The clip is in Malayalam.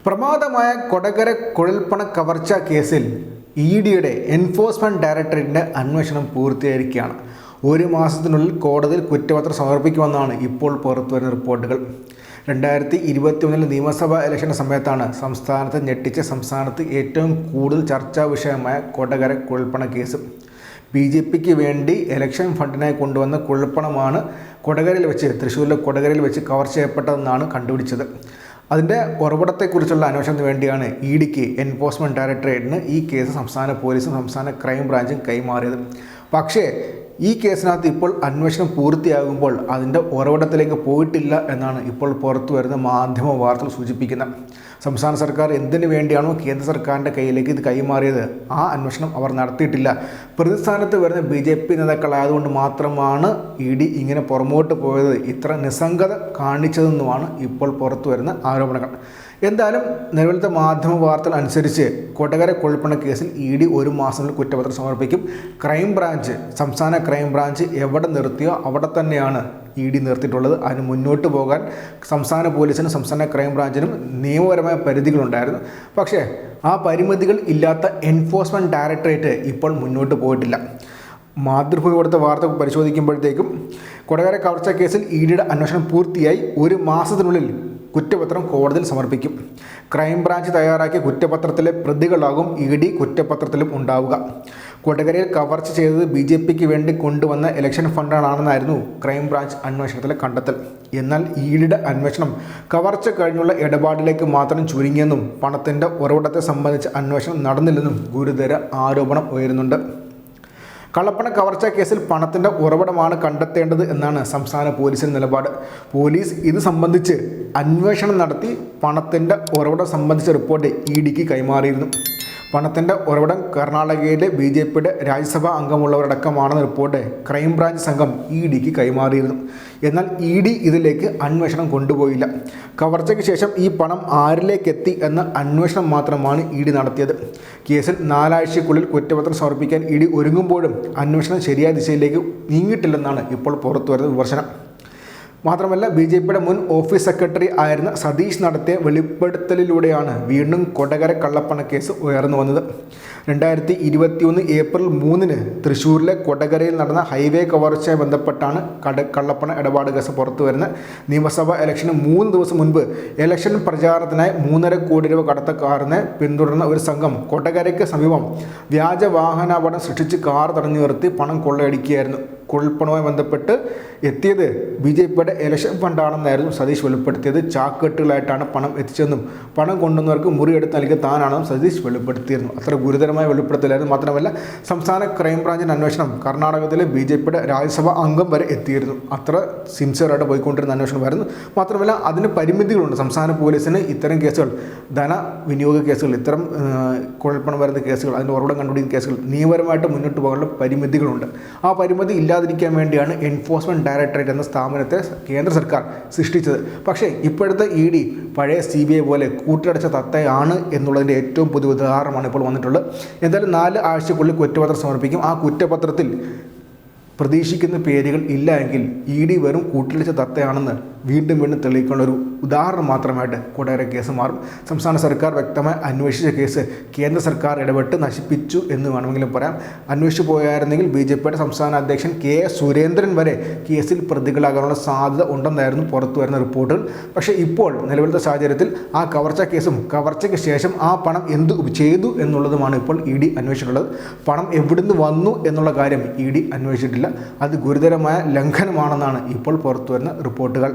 പ്രമാദമായ കൊടകര കുഴൽപ്പണ കവർച്ച കേസിൽ ഇഡിയുടെ എൻഫോഴ്സ്മെന്റ് ഡയറക്ടറേറ്റിന്റെ അന്വേഷണം പൂർത്തിയായിരിക്കുകയാണ്. ഒരു മാസത്തിനുള്ളിൽ കോടതിയിൽ കുറ്റപത്രം സമർപ്പിക്കുമെന്നാണ് ഇപ്പോൾ പുറത്തുവരുന്ന റിപ്പോർട്ടുകൾ. 2021 നിയമസഭാ ഇലക്ഷൻ സമയത്താണ് സംസ്ഥാനത്ത് ഞെട്ടിച്ച സംസ്ഥാനത്ത് ഏറ്റവും കൂടുതൽ ചർച്ചാ വിഷയമായ കൊടകര കുഴൽപ്പണ കേസ്. BJPക്ക് വേണ്ടി ഇലക്ഷൻ ഫണ്ടിനായി കൊണ്ടുവന്ന കുഴൽപ്പണമാണ് തൃശ്ശൂരിലെ കൊടകരയിൽ വെച്ച് കവർ ചെയ്യപ്പെട്ടതെന്നാണ് കണ്ടുപിടിച്ചത്. അതിൻ്റെ ഉറവിടത്തെക്കുറിച്ചുള്ള അന്വേഷണത്തിന് വേണ്ടിയാണ് ഇഡിക്ക് എൻഫോഴ്സ്മെന്റ് ഡയറക്ടറേറ്റിന് ഈ കേസ് സംസ്ഥാന പോലീസും സംസ്ഥാന ക്രൈംബ്രാഞ്ചും കൈമാറിയത്. പക്ഷേ ഈ കേസിനകത്ത് ഇപ്പോൾ അന്വേഷണം പൂർത്തിയാകുമ്പോൾ അതിൻ്റെ ഉറവിടത്തിലേക്ക് പോയിട്ടില്ല എന്നാണ് ഇപ്പോൾ പുറത്തു വരുന്ന മാധ്യമ വാർത്തകൾ സൂചിപ്പിക്കുന്നത്. സംസ്ഥാന സർക്കാർ എന്തിനു വേണ്ടിയാണോ കേന്ദ്ര സർക്കാരിൻ്റെ കയ്യിലേക്ക് ഇത് കൈമാറിയത്, ആ അന്വേഷണം അവർ നടത്തിയിട്ടില്ല. പ്രതിസ്ഥാനത്ത് വരുന്ന BJP നേതാക്കളായതുകൊണ്ട് മാത്രമാണ് ഇഡി ഇങ്ങനെ പുറമോട്ട് പോയത്, ഇത്ര നിസ്സംഗത കാണിച്ചതെന്നുമാണ് ഇപ്പോൾ പുറത്തു വരുന്ന ആരോപണങ്ങൾ. എന്തായാലും നിലവിലത്തെ മാധ്യമ വാർത്തകൾ അനുസരിച്ച് കൊടകര കുഴൽപ്പണ കേസിൽ ഇഡി ഒരു മാസത്തിൽ കുറ്റപത്രം സമർപ്പിക്കും. സംസ്ഥാന ക്രൈംബ്രാഞ്ച് എവിടെ നിർത്തിയോ അവിടെ തന്നെയാണ് ഇഡി നിർത്തിയിട്ടുള്ളത്. അതിന് മുന്നോട്ട് പോകാൻ സംസ്ഥാന പോലീസിനും സംസ്ഥാന ക്രൈംബ്രാഞ്ചിനും നിയമപരമായ പരിധികളുണ്ടായിരുന്നു. പക്ഷേ ആ പരിമിതികൾ ഇല്ലാത്ത എൻഫോഴ്സ്മെന്റ് ഡയറക്ടറേറ്റ് ഇപ്പോൾ മുന്നോട്ട് പോയിട്ടില്ല. മാതൃഭൂമി കൊടുത്ത വാർത്ത പരിശോധിക്കുമ്പോഴത്തേക്കും കൊടകര കവർച്ച കേസിൽ ഇഡിയുടെ അന്വേഷണം പൂർത്തിയായി ഒരു മാസത്തിനുള്ളിൽ കുറ്റപത്രം കോടതിയിൽ സമർപ്പിക്കും. ക്രൈംബ്രാഞ്ച് തയ്യാറാക്കിയ കുറ്റപത്രത്തിലെ പ്രതികളാകും ഇഡി കുറ്റപത്രത്തിലും ഉണ്ടാവുക. കൊടകരയിൽ കവർച്ച ചെയ്തത് BJPക്ക് വേണ്ടി കൊണ്ടുവന്ന ഇലക്ഷൻ ഫണ്ടാണെന്നായിരുന്നു ക്രൈംബ്രാഞ്ച് അന്വേഷണത്തിലെ കണ്ടെത്തൽ. എന്നാൽ ഇഡിയുടെ അന്വേഷണം കവർച്ച കഴിഞ്ഞുള്ള ഇടപാടിലേക്ക് മാത്രം ചുരുങ്ങിയെന്നും പണത്തിൻ്റെ ഉറവിടത്തെ സംബന്ധിച്ച് അന്വേഷണം നടന്നില്ലെന്നും ഗുരുതര ആരോപണം ഉയരുന്നുണ്ട്. കള്ളപ്പണ കവർച്ച കേസിൽ പണത്തിൻ്റെ ഉറവിടമാണ് കണ്ടെത്തേണ്ടത് എന്നാണ് സംസ്ഥാന പോലീസിൻ്റെ നിലപാട്. പോലീസ് ഇത് സംബന്ധിച്ച് അന്വേഷണം നടത്തി പണത്തിൻ്റെ ഉറവിടം സംബന്ധിച്ച റിപ്പോർട്ട് ഇഡിക്ക് കൈമാറിയിരുന്നു. പണത്തിൻ്റെ ഉറവിടം കർണാടകയിലെ BJPയുടെ രാജ്യസഭാ അംഗമുള്ളവരടക്കമാണെന്ന റിപ്പോർട്ട് ക്രൈംബ്രാഞ്ച് സംഘം ഇഡിക്ക് കൈമാറിയിരുന്നു. എന്നാൽ ഇഡി ഇതിലേക്ക് അന്വേഷണം കൊണ്ടുപോയില്ല. കവർച്ചയ്ക്ക് ശേഷം ഈ പണം ആരിലേക്കെത്തി എന്ന അന്വേഷണം മാത്രമാണ് ഇഡി നടത്തിയത്. കേസിൽ 4 ആഴ്ചയ്ക്കുള്ളിൽ കുറ്റപത്രം സമർപ്പിക്കാൻ ഇഡി ഒരുങ്ങുമ്പോഴും അന്വേഷണം ശരിയായ ദിശയിലേക്ക് നീങ്ങിയിട്ടില്ലെന്നാണ് ഇപ്പോൾ പുറത്തുവരുന്ന വിമർശനം. മാത്രമല്ല BJPയുടെ മുൻ ഓഫീസ് സെക്രട്ടറി ആയിരുന്ന സതീഷ് നടത്തിയ വെളിപ്പെടുത്തലിലൂടെയാണ് വീണ്ടും കൊടകര കള്ളപ്പണ കേസ് ഉയർന്നു വന്നത്. 2021 ഏപ്രിൽ 3 തൃശ്ശൂരിലെ കൊടകരയിൽ നടന്ന ഹൈവേ കവർച്ചയുമായി ബന്ധപ്പെട്ടാണ് കള്ളപ്പണ ഇടപാട് കേസ് പുറത്തു വരുന്നത്. നിയമസഭാ ഇലക്ഷന് 3 ദിവസം മുൻപ് ഇലക്ഷൻ പ്രചാരണത്തിനായി 3.5 കോടി രൂപ കടത്തക്കാരനെ പിന്തുടർന്ന ഒരു സംഘം കൊടകരയ്ക്ക് സമീപം വ്യാജ വാഹനാപകടം സൃഷ്ടിച്ച് കാർ തടഞ്ഞു നിർത്തി പണം കൊള്ളയടിക്കുകയായിരുന്നു. കുഴൽപ്പണവുമായി ബന്ധപ്പെട്ട് എത്തിയത് BJPയുടെ ഇലക്ഷൻ ഫണ്ടാണെന്നായിരുന്നു സതീഷ് വെളിപ്പെടുത്തിയത്. ചാക്കെട്ടുകളായിട്ടാണ് പണം എത്തിച്ചതെന്നും പണം കൊണ്ടുവന്നവർക്ക് മുറിയെടുത്ത് നൽകിയ താനാണെന്നും സതീഷ് വെളിപ്പെടുത്തിയിരുന്നു. അത്ര ഗുരുതരമായ വെളിപ്പെടുത്തലായിരുന്നു. മാത്രമല്ല സംസ്ഥാന ക്രൈംബ്രാഞ്ചിൻ്റെ അന്വേഷണം കർണാടകത്തിലെ BJPയുടെ രാജ്യസഭാ അംഗം വരെ എത്തിയിരുന്നു. അത്ര സിൻസിയറായിട്ട് പോയിക്കൊണ്ടിരുന്ന അന്വേഷണമായിരുന്നു. മാത്രമല്ല അതിന് പരിമിതികളുണ്ട്. സംസ്ഥാന പോലീസിന് ഇത്തരം കേസുകൾ, ധനവിനിയോഗ കേസുകൾ, ഇത്തരം കുഴൽപ്പണം വരുന്ന കേസുകൾ, അതിൻ്റെ ഉറവിടം കണ്ടുപിടിക്കുന്ന കേസുകൾ നിയമപരമായിട്ട് മുന്നോട്ട് പോകാനുള്ള പരിമിതികളുണ്ട്. ആ പരിമിതി ഇല്ലാതിരിക്കാൻ വേണ്ടിയാണ് എൻഫോഴ്സ്മെന്റ് ഡയറക്ടറേറ്റ് എന്ന സ്ഥാപനത്തെ കേന്ദ്ര സർക്കാർ സൃഷ്ടിച്ചത്. പക്ഷേ ഇപ്പോഴത്തെ ഇഡി പഴയ CBI പോലെ കൂട്ടിലടച്ച തത്തയാണ് എന്നുള്ളതിൻ്റെ ഏറ്റവും പുതിയ ഉദാഹരണമാണ് ഇപ്പോൾ വന്നിട്ടുള്ളത്. എന്തായാലും 4 ആഴ്ചക്കുള്ളിൽ കുറ്റപത്രം സമർപ്പിക്കും. ആ കുറ്റപത്രത്തിൽ പ്രതീക്ഷിക്കുന്ന പേരുകൾ ഇല്ല എങ്കിൽ ഇഡി വെറും കൂട്ടിലടച്ച തത്തയാണെന്ന് വീണ്ടും തെളിയിക്കാനുള്ള ഒരു ഉദാഹരണം മാത്രമായിട്ട് കൊടകര കേസ് മാറും. സംസ്ഥാന സർക്കാർ വ്യക്തമായി അന്വേഷിച്ച കേസ് കേന്ദ്ര സർക്കാർ ഇടപെട്ട് നശിപ്പിച്ചു എന്ന് വേണമെങ്കിലും പറയാം. അന്വേഷിച്ചു പോയായിരുന്നെങ്കിൽ BJPയുടെ സംസ്ഥാന അധ്യക്ഷൻ KS സുരേന്ദ്രൻ വരെ കേസിൽ പ്രതികളാകാനുള്ള സാധ്യത ഉണ്ടെന്നായിരുന്നു പുറത്തു വരുന്ന റിപ്പോർട്ടുകൾ. പക്ഷേ ഇപ്പോൾ നിലവിലത്തെ സാഹചര്യത്തിൽ ആ കവർച്ച കേസും കവർച്ചയ്ക്ക് ശേഷം ആ പണം എന്ത് ചെയ്തു എന്നുള്ളതുമാണ് ഇപ്പോൾ ഇഡി അന്വേഷിച്ചിട്ടുള്ളത്. പണം എവിടുന്ന് വന്നു എന്നുള്ള കാര്യം ഇഡി അന്വേഷിച്ചിട്ടില്ല. അത് ഗുരുതരമായ ലംഘനമാണെന്നാണ് ഇപ്പോൾ പുറത്തു വരുന്ന റിപ്പോർട്ടുകൾ.